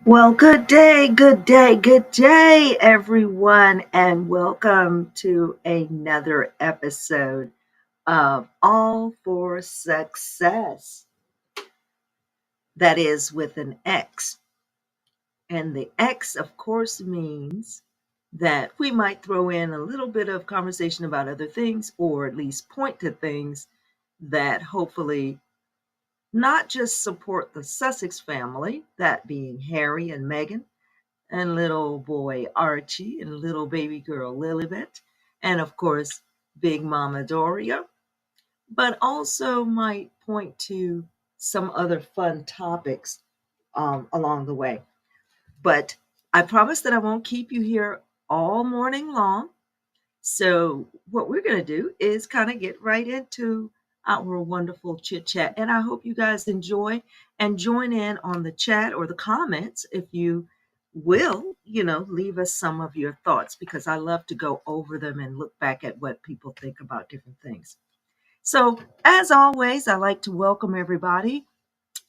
Well, good day, good day, good day, everyone, and welcome to another episode of All for Success. That is with an X. And the X, of course, means that we might throw in a little bit of conversation about other things, or at least point to things that hopefully not just support the Sussex family, that being Harry and Meghan and little boy Archie and little baby girl Lilibet, and of course, Big Mama Doria, but also might point to some other fun topics along the way. But I promise that I won't keep you here all morning long. So, what we're going to do is kind of get right into our wonderful chit chat. And I hope you guys enjoy and join in on the chat or the comments if you will, leave us some of your thoughts because I love to go over them and look back at what people think about different things. So, as always, I like to welcome everybody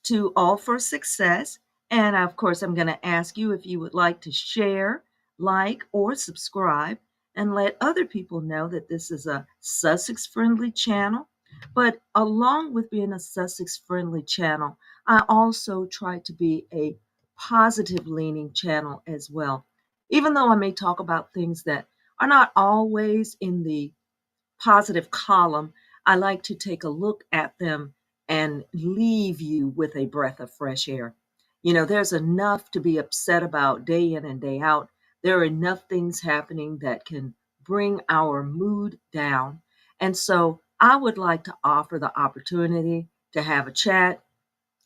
to All for Success. And of course, I'm going to ask you if you would like to share, like, or subscribe and let other people know that this is a Sussex friendly channel. But along with being a Sussex friendly channel, I also try to be a positive leaning channel as well. Even though I may talk about things that are not always in the positive column, I like to take a look at them and leave you with a breath of fresh air. There's enough to be upset about day in and day out. There are enough things happening that can bring our mood down. And so I would like to offer the opportunity to have a chat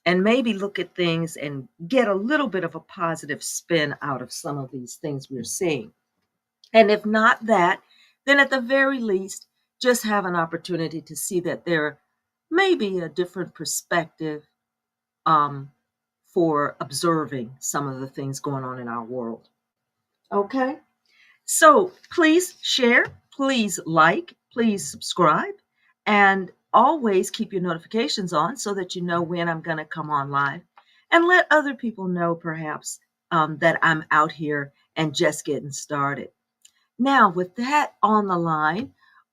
and maybe look at things and get a little bit of a positive spin out of some of these things we're seeing. And if not that, then at the very least, just have an opportunity to see that there may be a different perspective um, for observing some of the things going on in our world. Okay? So please share, please like, please subscribe, and always keep your notifications on so that you know when I'm going to come on live. And let other people know, perhaps, that I'm out here and just getting started. Now, with that on the line,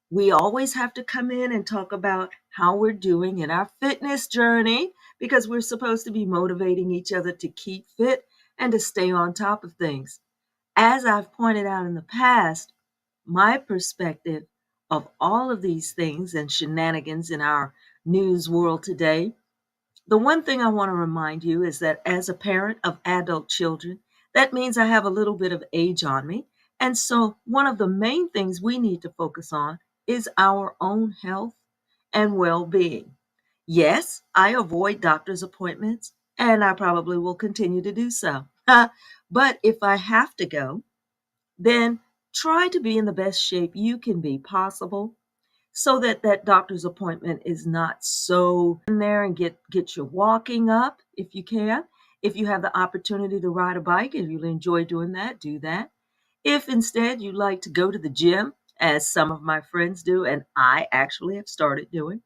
we always have to come in and talk about how we're doing in our fitness journey because we're supposed to be motivating each other to keep fit and to stay on top of things. As I've pointed out in the past, my perspective of all of these things and shenanigans in our news world today, the one thing I want to remind you is that as a parent of adult children, that means I have a little bit of age on me. And so, one of the main things we need to focus on is our own health and well being. Yes, I avoid doctor's appointments, and I probably will continue to do so. But if I have to go, then try to be in the best shape you can be possible so that that doctor's appointment is not so in there, and get your walking up if you can. If you have the opportunity to ride a bike and you enjoy doing that, do that. If instead you like to go to the gym, as some of my friends do, and I actually have started doing,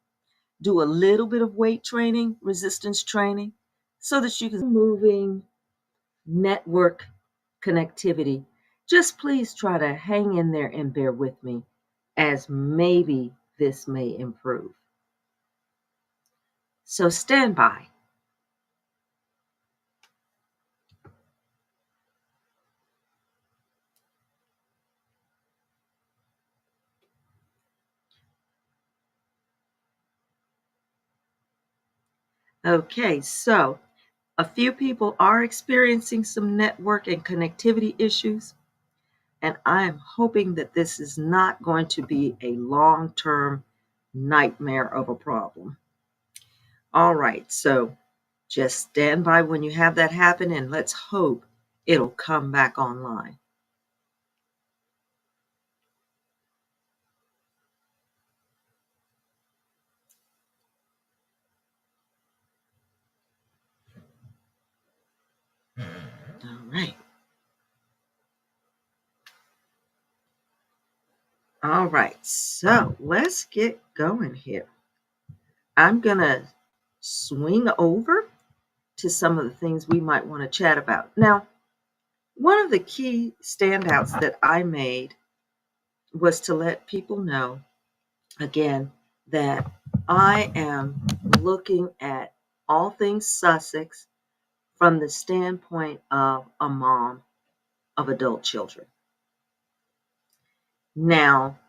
do a little bit of weight training, resistance training, so that you can moving network connectivity. Just please try to hang in there and bear with me as maybe this may improve. So stand by. Okay, so a few people are experiencing some network and connectivity issues, and I am hoping that this is not going to be a long term nightmare of a problem. All right, so just stand by when you have that happen, and let's hope it'll come back online. All right. All right, so let's get going here. I'm going to swing over to some of the things we might want to chat about. Now, one of the key standouts that I made was to let people know, again, that I am looking at all things Sussex from the standpoint of a mom of adult children. Now,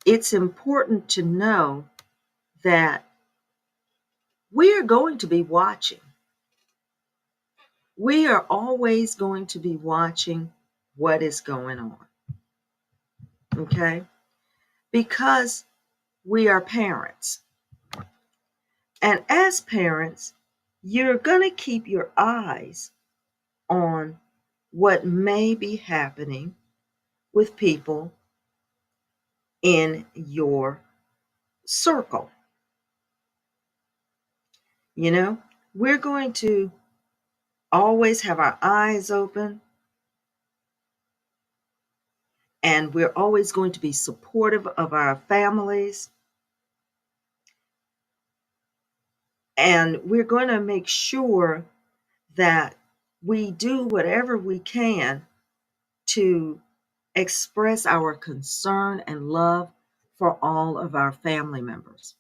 it's important to know that we are going to be watching. We are always going to be watching what is going on, okay? Because we are parents. And as parents, you're going to keep your eyes on what may be happening with people in your circle. You know, we're going to always have our eyes open, and we're always going to be supportive of our families. And we're going to make sure that we do whatever we can to express our concern and love for all of our family members,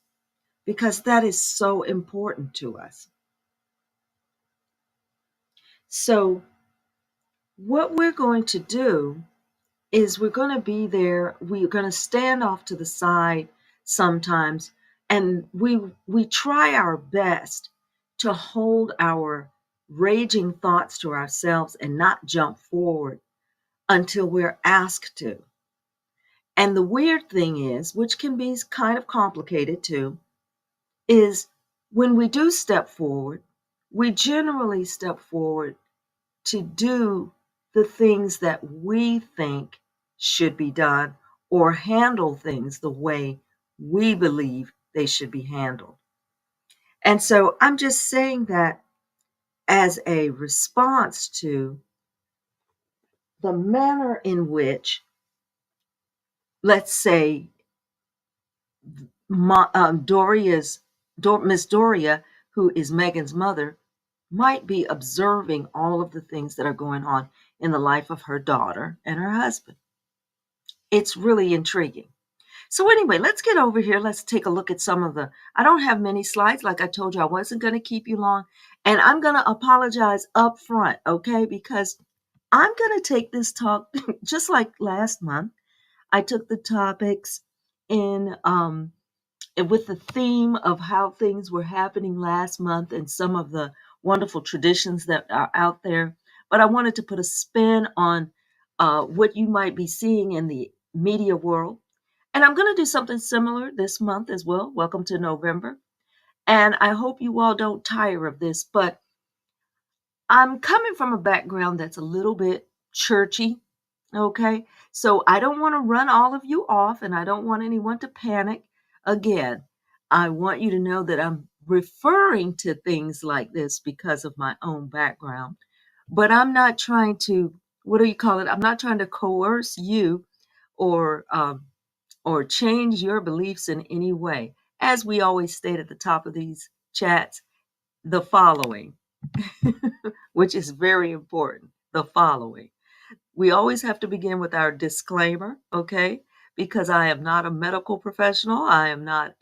because that is so important to us. So, what we're going to do is we're going to be there. We're going to stand off to the side sometimes, and we try our best to hold our raging thoughts to ourselves and not jump forward until we're asked to. And the weird thing is, which can be kind of complicated too, is when we do step forward, we generally step forward to do the things that we think should be done or handle things the way we believe they should be handled. And so I'm just saying that as a response to the manner in which, let's say, Miss Doria, who is Megan's mother, might be observing all of the things that are going on in the life of her daughter and her husband. It's really intriguing. So anyway, let's get over here. Let's take a look at some of I don't have many slides. Like I told you, I wasn't going to keep you long. And I'm going to apologize up front, okay? Because I'm going to take this talk just like last month. I took the topics in with the theme of how things were happening last month and some of the wonderful traditions that are out there. But I wanted to put a spin on what you might be seeing in the media world. And I'm going to do something similar this month as well. Welcome to November. And I hope you all don't tire of this, but I'm coming from a background that's a little bit churchy. Okay. So I don't want to run all of you off, and I don't want anyone to panic. Again, I want you to know that I'm referring to things like this because of my own background, but I'm not trying to, what do you call it? I'm not trying to coerce you or, or change your beliefs in any way. As we always state at the top of these chats, the following, which is very important, the following. We always have to begin with our disclaimer, okay? Because I am not a medical professional. I am not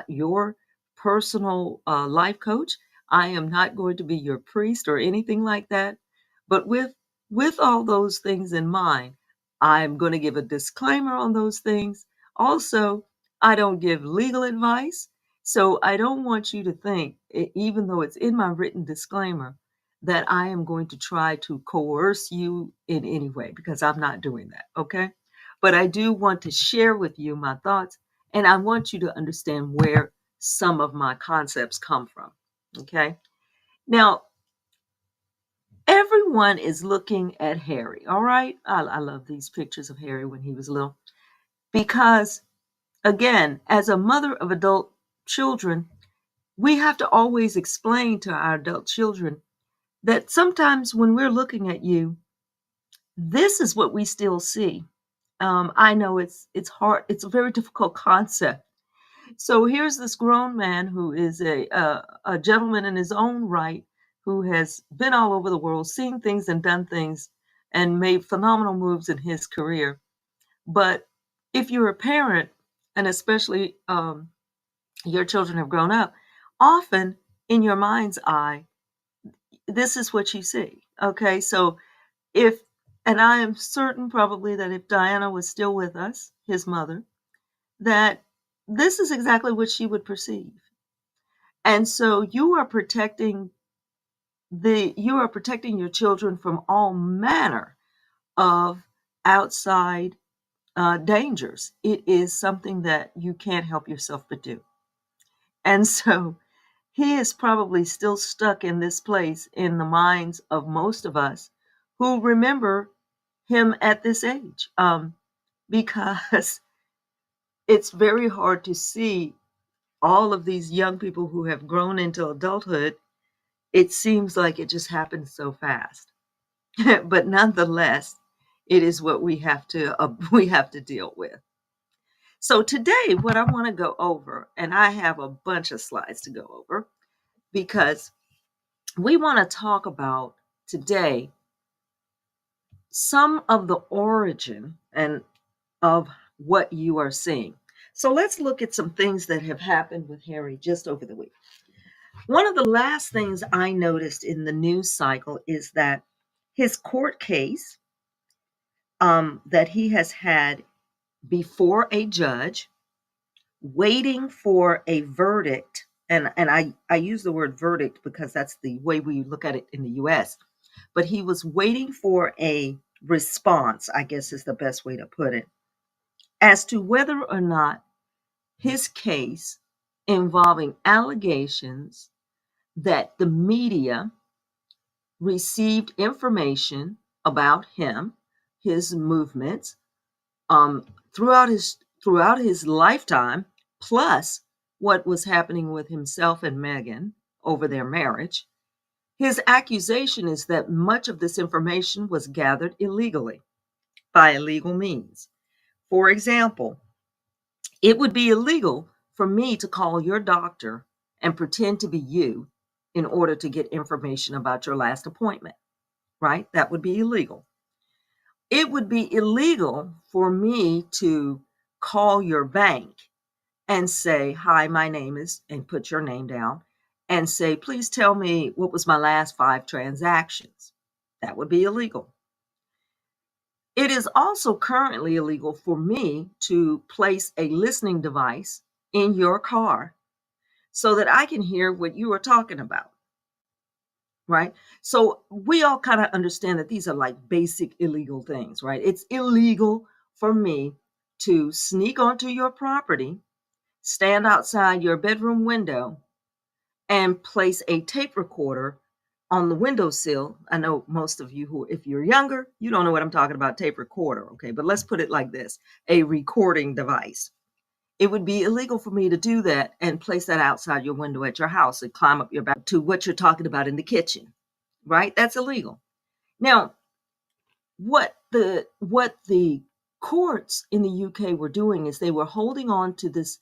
your personal life coach. I am not going to be your priest or anything like that. But with all those things in mind, I'm going to give a disclaimer on those things. Also, I don't give legal advice. So I don't want you to think, even though it's in my written disclaimer, that I am going to try to coerce you in any way, because I'm not doing that, okay? But I do want to share with you my thoughts, and I want you to understand where some of my concepts come from, okay? Now, everyone is looking at Harry, all right? I love these pictures of Harry when he was little, because, again, as a mother of adult children, we have to always explain to our adult children that sometimes when we're looking at you, this is what we still see. I know it's hard. It's a very difficult concept, So here's this grown man who is a gentleman in his own right, who has been all over the world, seen things and done things, and made phenomenal moves in his career. But if you're a parent, and especially your children have grown up, often in your mind's eye, this is what you see. Okay, so if, and I am certain probably that if Diana was still with us, his mother, that this is exactly what she would perceive. And so you are protecting your children from all manner of outside dangers. It is something that you can't help yourself but do. And so he is probably still stuck in this place in the minds of most of us who remember him at this age, because it's very hard to see all of these young people who have grown into adulthood. It seems like it just happened so fast. But nonetheless, it is what we have to deal with. So today, what I want to go over, and I have a bunch of slides to go over, because we want to talk about today some of the origin and of what you are seeing. So let's look at some things that have happened with Harry just over the week. One of the last things I noticed in the news cycle is that his court case that he has had before a judge, waiting for a verdict. And I use the word verdict because that's the way we look at it in the US. But he was waiting for a response, I guess is the best way to put it, as to whether or not his case involving allegations that the media received information about him, his movements, um, throughout his lifetime, plus what was happening with himself and Meghan over their marriage. His accusation is that much of this information was gathered illegally by illegal means. For example, it would be illegal for me to call your doctor and pretend to be you in order to get information about your last appointment, right? That would be illegal. It would be illegal for me to call your bank and say, "Hi, my name is," and put your name down and say, "Please tell me what was my last 5 transactions." That would be illegal. It is also currently illegal for me to place a listening device in your car so that I can hear what you are talking about, right? So we all kind of understand that these are like basic illegal things, right? It's illegal for me to sneak onto your property, stand outside your bedroom window, and place a tape recorder on the windowsill. I know most of you who, if you're younger, you don't know what I'm talking about, tape recorder, okay? But let's put it like this, a recording device. It would be illegal for me to do that and place that outside your window at your house and climb up your back to what you're talking about in the kitchen, right? That's illegal. Now, what the courts in the UK were doing is they were holding on to this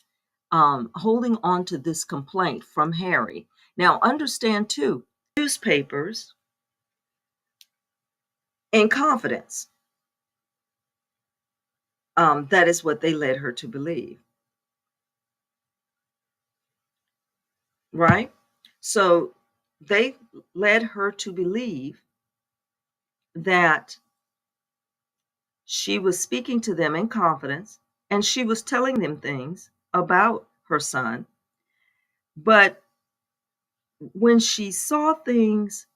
complaint from Harry. Now, understand too, newspapers in confidence. That is what they led her to believe, right? So they led her to believe that she was speaking to them in confidence and she was telling them things about her son. But when she saw things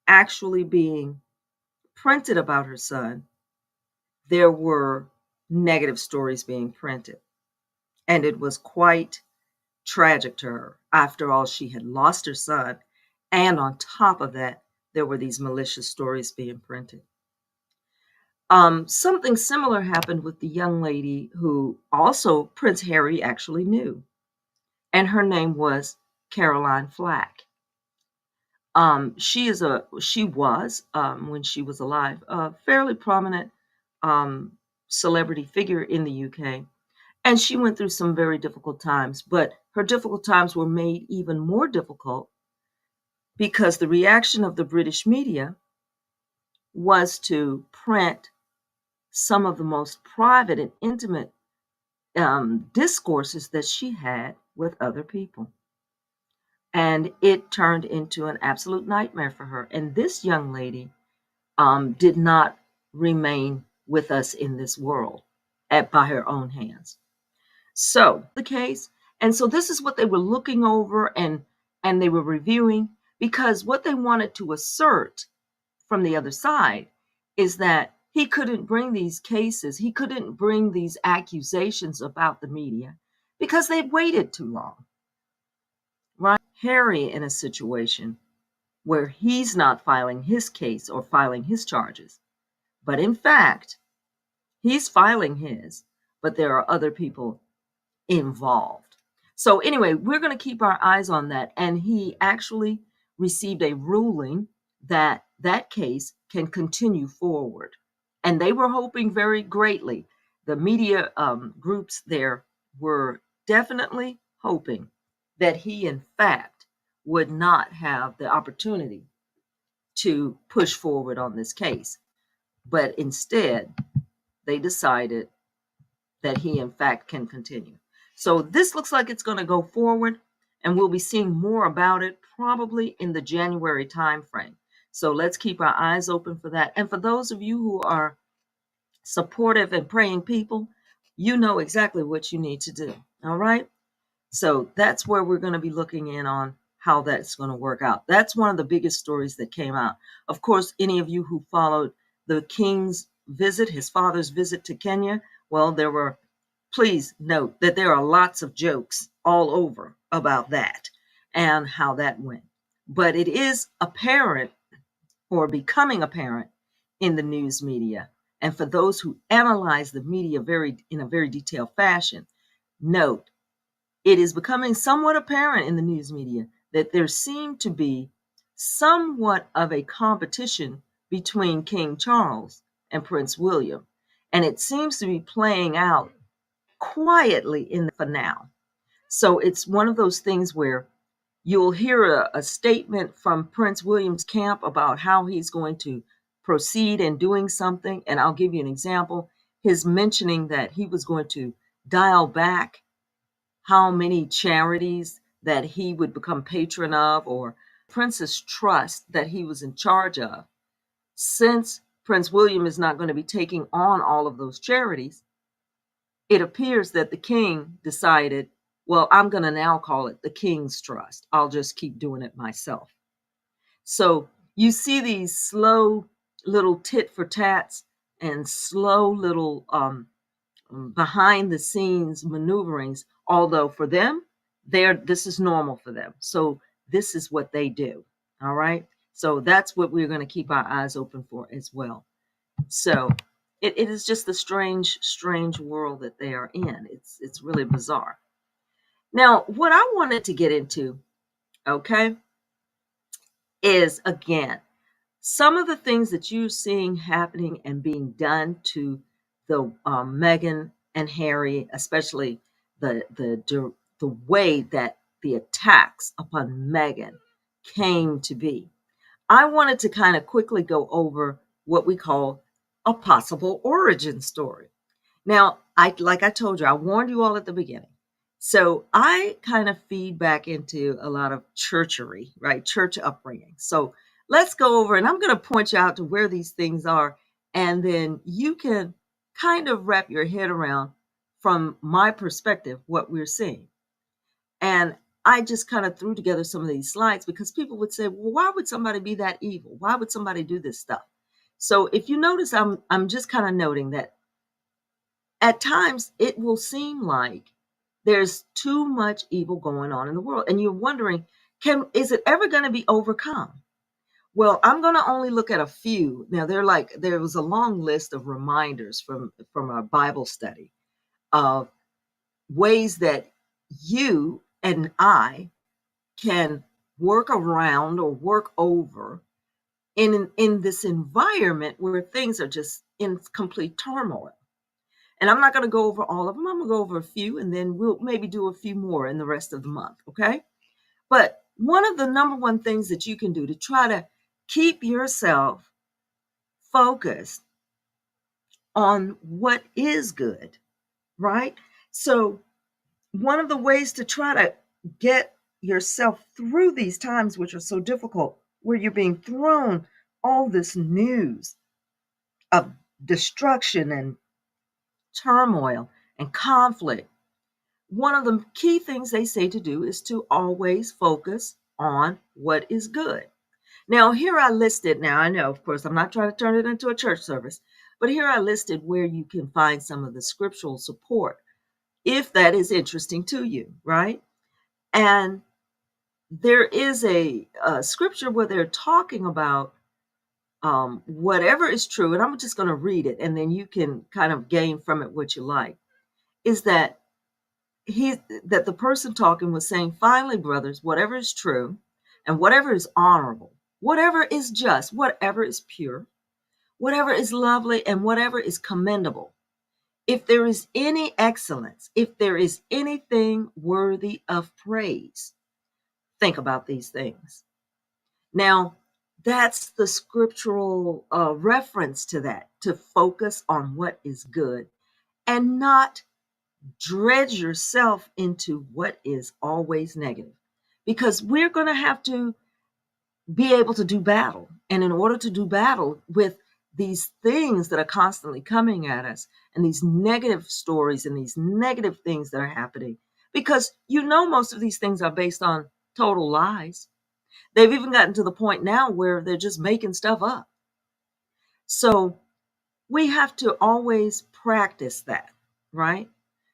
actually being printed about her son, there were negative stories being printed. And it was quite tragic to her. After all, she had lost her son. And on top of that, there were these malicious stories being printed. Something similar happened with the young lady who also Prince Harry actually knew. And her name was Caroline Flack. She was, when she was alive, a fairly prominent celebrity figure in the UK. And she went through some very difficult times, but her difficult times were made even more difficult because the reaction of the British media was to print some of the most private and intimate discourses that she had with other people. And it turned into an absolute nightmare for her. And this young lady did not remain with us in this world by her own hands. So the case, and so this is what they were looking over and they were reviewing, because what they wanted to assert from the other side is that he couldn't bring these cases, he couldn't bring these accusations about the media because they'd waited too long. Right? Harry in a situation where he's not filing his case or filing his charges, but in fact, he's filing his, but there are other people involved. So anyway, we're going to keep our eyes on that. And he actually received a ruling that that case can continue forward. And they were hoping very greatly. The media groups there were definitely hoping that he, in fact, would not have the opportunity to push forward on this case. But instead, they decided that he, in fact, can continue. So this looks like it's going to go forward, and we'll be seeing more about it probably in the January timeframe. So let's keep our eyes open for that. And for those of you who are supportive and praying people, you know exactly what you need to do. All right. So that's where we're going to be looking in on how that's going to work out. That's one of the biggest stories that came out. Of course, any of you who followed the king's visit, his father's visit to Kenya, well, please note that there are lots of jokes all over about that and how that went. But it is apparent or becoming apparent in the news media. And for those who analyze the media in a very detailed fashion, note it is becoming somewhat apparent in the news media that there seemed to be somewhat of a competition between King Charles and Prince William. And it seems to be playing out quietly for now. So it's one of those things where you'll hear a statement from Prince William's camp about how he's going to proceed in doing something. And I'll give you an example. His mentioning that he was going to dial back how many charities that he would become patron of, or Prince's trust that he was in charge of. Since Prince William is not going to be taking on all of those charities, it appears that the king decided, well, I'm going to now call it the King's Trust. I'll just keep doing it myself. So you see these slow little tit for tats and slow little behind the scenes maneuverings, although for them, this is normal for them. So this is what they do. All right. So that's what we're going to keep our eyes open for as well. So it is just a strange world that they are in. It's really bizarre. Now, what I wanted to get into, okay, is again some of the things that you're seeing happening and being done to the Meghan and Harry, especially the way that the attacks upon Meghan came to be. I wanted to kind of quickly go over what we call a possible origin story. Now, like I told you, I warned you all at the beginning. So I kind of feed back into a lot of churchery, right? Church upbringing. So let's go over, and I'm going to point you out to where these things are, and then you can kind of wrap your head around, from my perspective, what we're seeing. And I just kind of threw together some of these slides because people would say, well, why would somebody be that evil? Why would somebody do this stuff? So if you notice, I'm just kind of noting that at times it will seem like there's too much evil going on in the world, and you're wondering, is it ever going to be overcome? Well, I'm going to only look at a few. Now, there was a long list of reminders from our Bible study of ways that you and I can work around or work over in this environment where things are just in complete turmoil. And I'm not going to go over all of them. I'm going to go over a few, and then we'll maybe do a few more in the rest of the month. Okay. But one of the number one things that you can do to try to keep yourself focused on what is good, right? So, one of the ways to try to get yourself through these times, which are so difficult, where you're being thrown all this news of destruction and turmoil and conflict, one of the key things they say to do is to always focus on what is good. Now, here I listed, now I know, of course, I'm not trying to turn it into a church service, but here I listed where you can find some of the scriptural support if that is interesting to you, right? And there is a scripture where they're talking about whatever is true, and I'm just going to read it, and then you can kind of gain from it what you like. Is that that the person talking was saying, finally, brothers, whatever is true, and whatever is honorable, whatever is just, whatever is pure, whatever is lovely, and whatever is commendable, if there is any excellence, if there is anything worthy of praise, think about these things. Now, that's the scriptural reference to that, to focus on what is good and not dredge yourself into what is always negative. Because we're going to have to be able to do battle. And in order to do battle with these things that are constantly coming at us and these negative stories and these negative things that are happening, because most of these things are based on total lies. They've even gotten to the point now where they're just making stuff up. So we have to always practice that, right?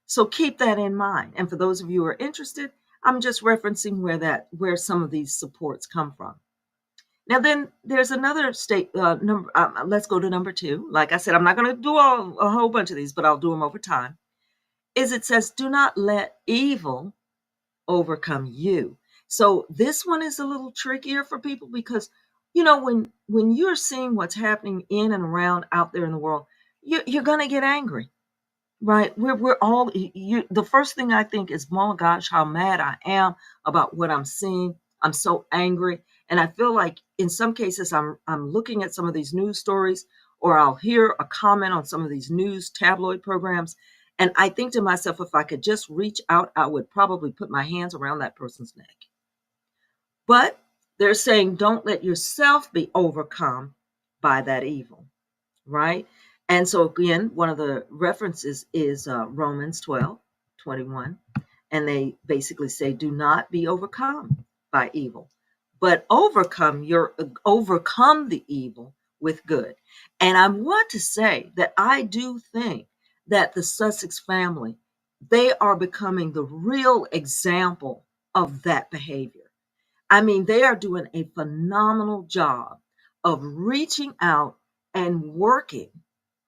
So keep that in mind. And for those of you who are interested, I'm just referencing where some of these supports come from. Now, then there's another number. Let's go to number 2. Like I said, I'm not going to do a whole bunch of these, but I'll do them over time. It says, do not let evil overcome you. So this one is a little trickier for people because, when you're seeing what's happening in and around out there in the world, you're going to get angry. Right. We're all the first thing I think is, oh my gosh, how mad I am about what I'm seeing. I'm so angry. And I feel like in some cases I'm looking at some of these news stories, or I'll hear a comment on some of these news tabloid programs. And I think to myself, if I could just reach out, I would probably put my hands around that person's neck. But they're saying, don't let yourself be overcome by that evil. Right? And so again, one of the references is Romans 12:21. And they basically say, do not be overcome by evil, but overcome the evil with good. And I want to say that I do think that the Sussex family, they are becoming the real example of that behavior. I mean, they are doing a phenomenal job of reaching out and working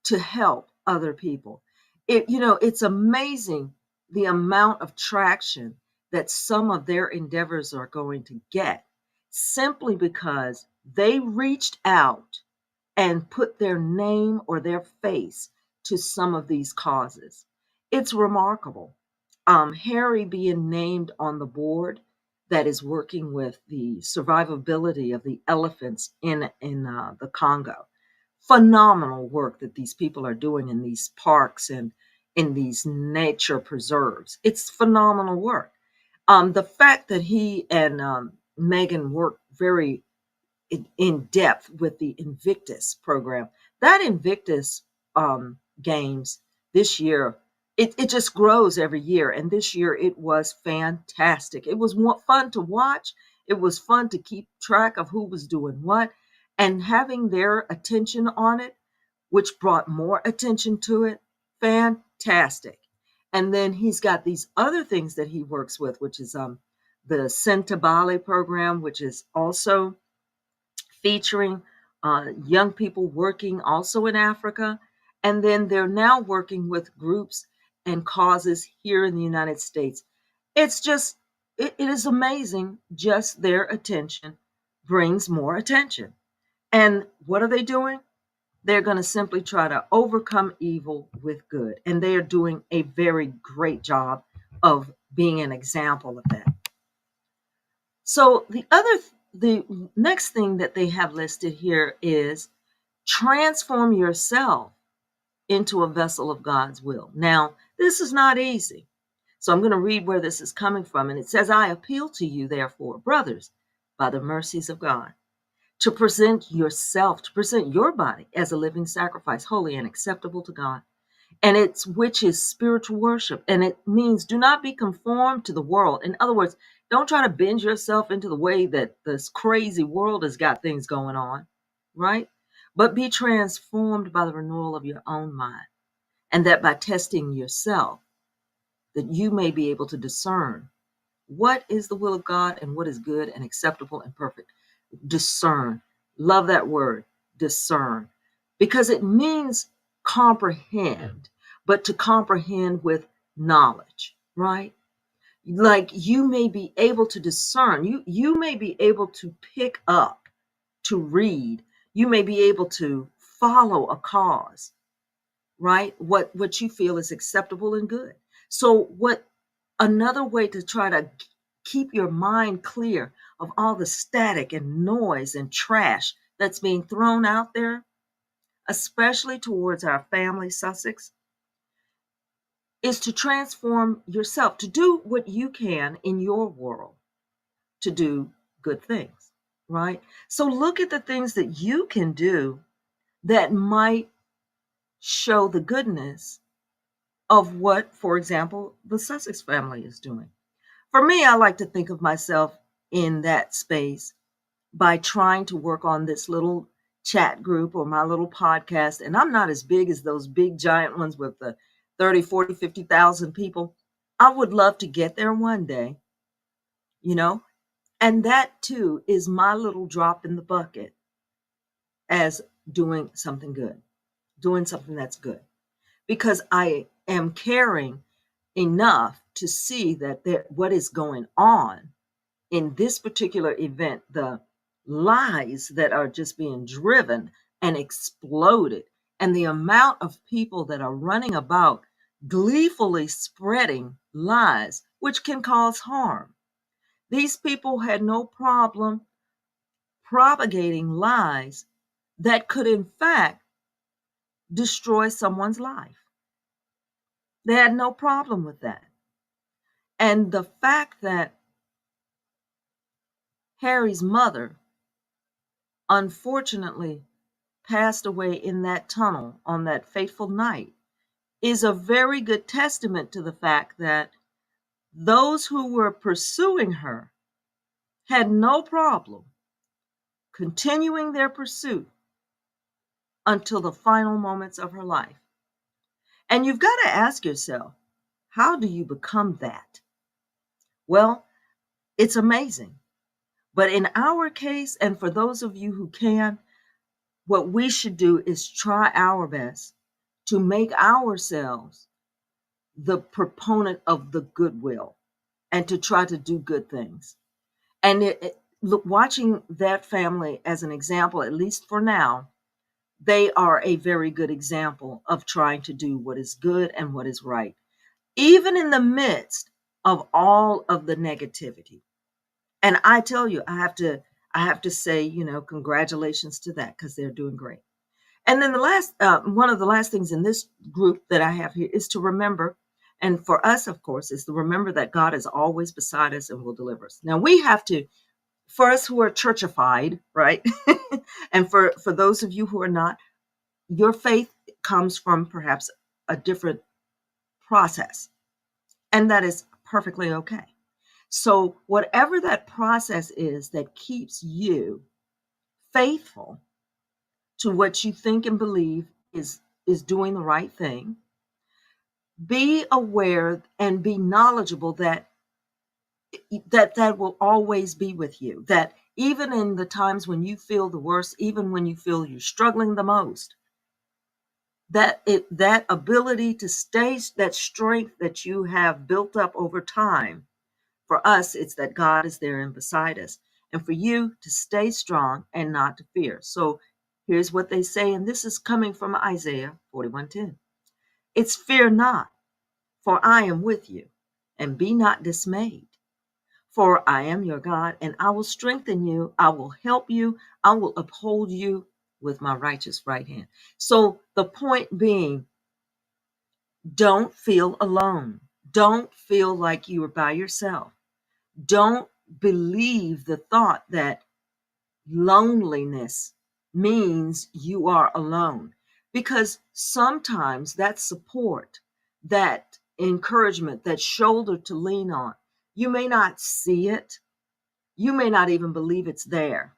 to help other people. It's amazing the amount of traction that some of their endeavors are going to get simply because they reached out and put their name or their face to some of these causes. It's remarkable. Harry being named on the board that is working with the survivability of the elephants in the Congo. Phenomenal work that these people are doing in these parks and in these nature preserves. It's phenomenal work. The fact that he and Megan worked very in depth with the Invictus program. That Invictus games this year, it just grows every year. And this year it was fantastic. It was fun to watch. It was fun to keep track of who was doing what and having their attention on it, which brought more attention to it. Fantastic. And then he's got these other things that he works with, which is the Sentabale program, which is also featuring young people working also in Africa. And then they're now working with groups and causes here in the United States. It's just, it is amazing. Just their attention brings more attention. And what are they doing? They're going to simply try to overcome evil with good. And they are doing a very great job of being an example of that. So the next thing that they have listed here is transform yourself into a vessel of God's will. Now, this is not easy. So I'm going to read where this is coming from. And it says, I appeal to you, therefore, brothers, by the mercies of God, to present your body as a living sacrifice, holy and acceptable to God, and it's which is spiritual worship. And it means do not be conformed to the world. In other words, don't try to bend yourself into the way that this crazy world has got things going on, right? But be transformed by the renewal of your own mind, and that by testing yourself, that you may be able to discern what is the will of God and what is good and acceptable and perfect. Discern. Love that word, discern, because it means comprehend, but to comprehend with knowledge, right? Like you may be able to discern, you may be able to pick up, to read, you may be able to follow a cause, right? What you feel is acceptable and good. So what another way to try to keep your mind clear of all the static and noise and trash that's being thrown out there, especially towards our family, Sussex, is to transform yourself, to do what you can in your world to do good things, right? So look at the things that you can do that might show the goodness of what, for example, the Sussex family is doing. For me, I like to think of myself in that space by trying to work on this little chat group or my little podcast. And I'm not as big as those big giant ones with the 30, 40, 50,000 people. I would love to get there one day, you know, and that too is my little drop in the bucket as doing something good, doing something that's good, because I am caring enough to see that what is going on in this particular event, the lies that are just being driven and exploded, and the amount of people that are running about gleefully spreading lies, which can cause harm. These people had no problem propagating lies that could, in fact, destroy someone's life. They had no problem with that. And the fact that Harry's mother unfortunately passed away in that tunnel on that fateful night is a very good testament to the fact that those who were pursuing her had no problem continuing their pursuit until the final moments of her life. And you've got to ask yourself, how do you become that? Well, it's amazing. But in our case, and for those of you who can, what we should do is try our best to make ourselves the proponent of the goodwill and to try to do good things. And look, watching that family as an example, at least for now, they are a very good example of trying to do what is good and what is right, even in the midst of all of the negativity. And I tell you, I have to say, congratulations to that, because they're doing great. And then one of the last things in this group that I have here is to remember, and for us, of course, is to remember that God is always beside us and will deliver us. Now we have to, for us who are churchified, right? And for those of you who are not, your faith comes from perhaps a different process, and that is perfectly okay. So whatever that process is that keeps you faithful to what you think and believe is doing the right thing, be aware and be knowledgeable that that will always be with you, that even in the times when you feel the worst, even when you feel you're struggling the most, that ability to stay, that strength that you have built up over time. For us, it's that God is there and beside us, and for you to stay strong and not to fear. So Here's what they say, and this is coming from Isaiah 41:10. It's fear not, for I am with you, and be not dismayed. For I am your God, and I will strengthen you. I will help you. I will uphold you with my righteous right hand. So the point being, don't feel alone. Don't feel like you are by yourself. Don't believe the thought that loneliness means you are alone, because sometimes that support, that encouragement, that shoulder to lean on, you may not see it, you may not even believe it's there,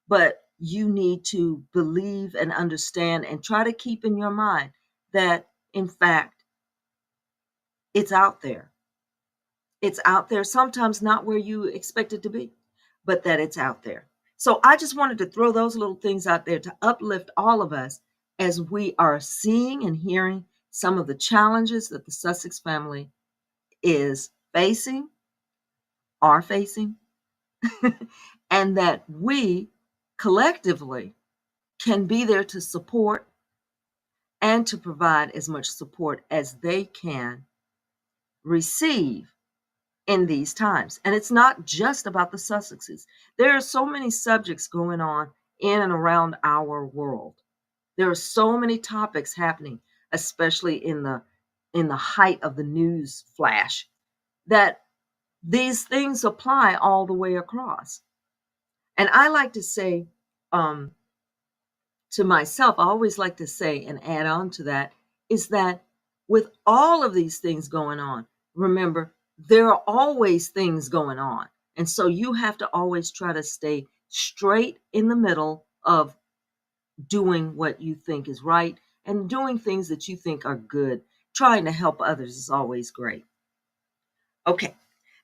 but you need to believe and understand and try to keep in your mind that, in fact, it's out there. It's out there, sometimes not where you expect it to be, but that it's out there. So I just wanted to throw those little things out there to uplift all of us as we are seeing and hearing some of the challenges that the Sussex family is facing, are facing, and that we collectively can be there to support and to provide as much support as they can receive in these times. And it's not just about the Sussexes. There are so many subjects going on in and around our world. There are so many topics happening, especially in the height of the news flash, that these things apply all the way across. And I like to say, um, to myself, I always like to say and add on to that, is that with all of these things going on, remember, there are always things going on. And so you have to always try to stay straight in the middle of doing what you think is right and doing things that you think are good. Trying to help others is always great. Okay.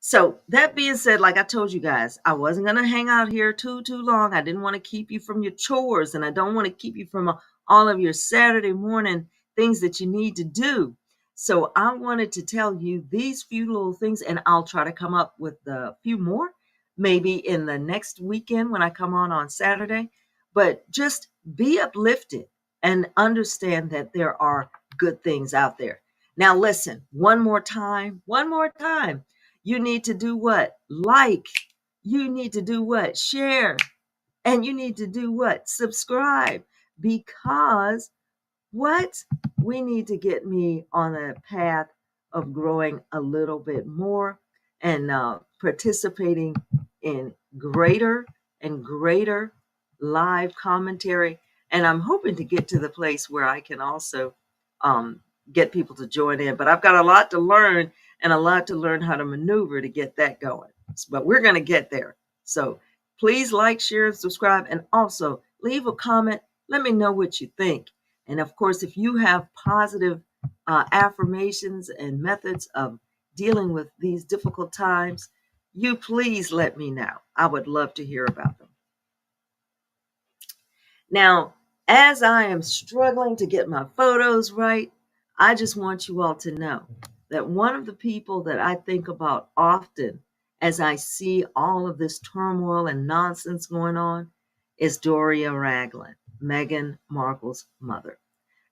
So that being said, like I told you guys, I wasn't going to hang out here too long. I didn't want to keep you from your chores, and I don't want to keep you from all of your Saturday morning things that you need to do. So I wanted to tell you these few little things, and I'll try to come up with a few more maybe in the next weekend when I come on Saturday. But just be uplifted and understand that there are good things out there. Now, listen, one more time. You need to do what? Like. You need to do what? Share. And you need to do what? Subscribe. Because what? We need to get me on a path of growing a little bit more and participating in greater and greater live commentary. And I'm hoping to get to the place where I can also um, get people to join in. But I've got a lot to learn and a lot to learn how to maneuver to get that going. But we're going to get there. So please like, share, and subscribe. And also leave a comment. Let me know what you think. And of course, if you have positive affirmations and methods of dealing with these difficult times, you please let me know. I would love to hear about them. Now, as I am struggling to get my photos right, I just want you all to know that one of the people that I think about often as I see all of this turmoil and nonsense going on is Doria Ragland, Meghan Markle's mother.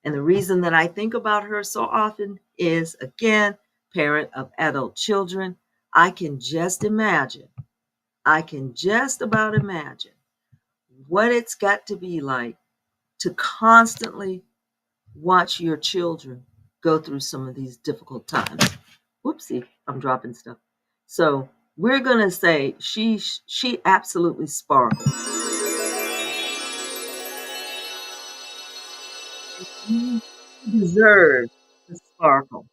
And the reason that I think about her so often is, again, parent of adult children. I can just imagine, I can just about imagine what it's got to be like to constantly watch your children go through some of these difficult times. Whoopsie, I'm dropping stuff. So we're going to say she absolutely sparkles. She deserves the sparkle,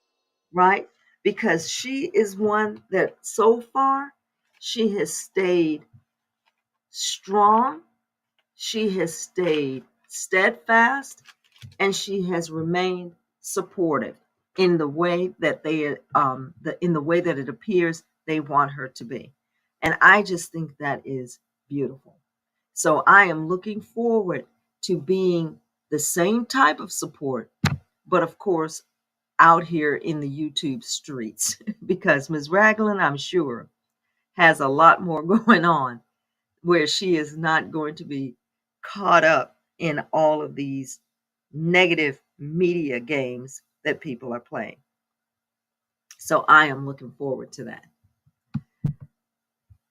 right? Because she is one that so far she has stayed strong, she has stayed steadfast, and she has remained supportive in the way that in the way that it appears they want her to be. And I just think that is beautiful. So I am looking forward to being the same type of support, but of course out here in the YouTube streets because Ms. Ragland, I'm sure, has a lot more going on where she is not going to be caught up in all of these negative media games that people are playing. So I am looking forward to that.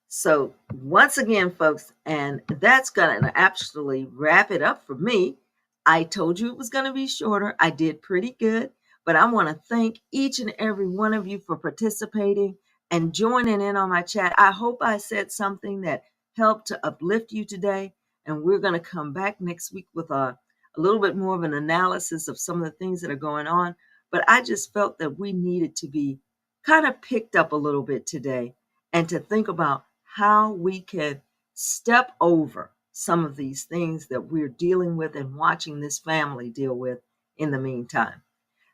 So once again, folks, and that's going to absolutely wrap it up for me. I told you it was going to be shorter. I did pretty good, but I want to thank each and every one of you for participating and joining in on my chat. I hope I said something that helped to uplift you today. And we're going to come back next week with a little bit more of an analysis of some of the things that are going on. But I just felt that we needed to be kind of picked up a little bit today and to think about how we can step over some of these things that we're dealing with and watching this family deal with in the meantime.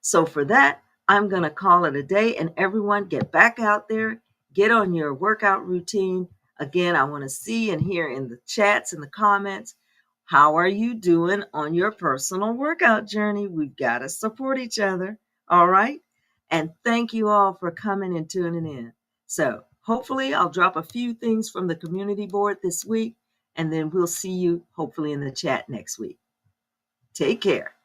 So for that, I'm going to call it a day, and everyone get back out there, get on your workout routine. Again, I want to see and hear in the chats and the comments, how are you doing on your personal workout journey? We've got to support each other. All right. And thank you all for coming and tuning in. So hopefully I'll drop a few things from the community board this week, and then we'll see you hopefully in the chat next week. Take care.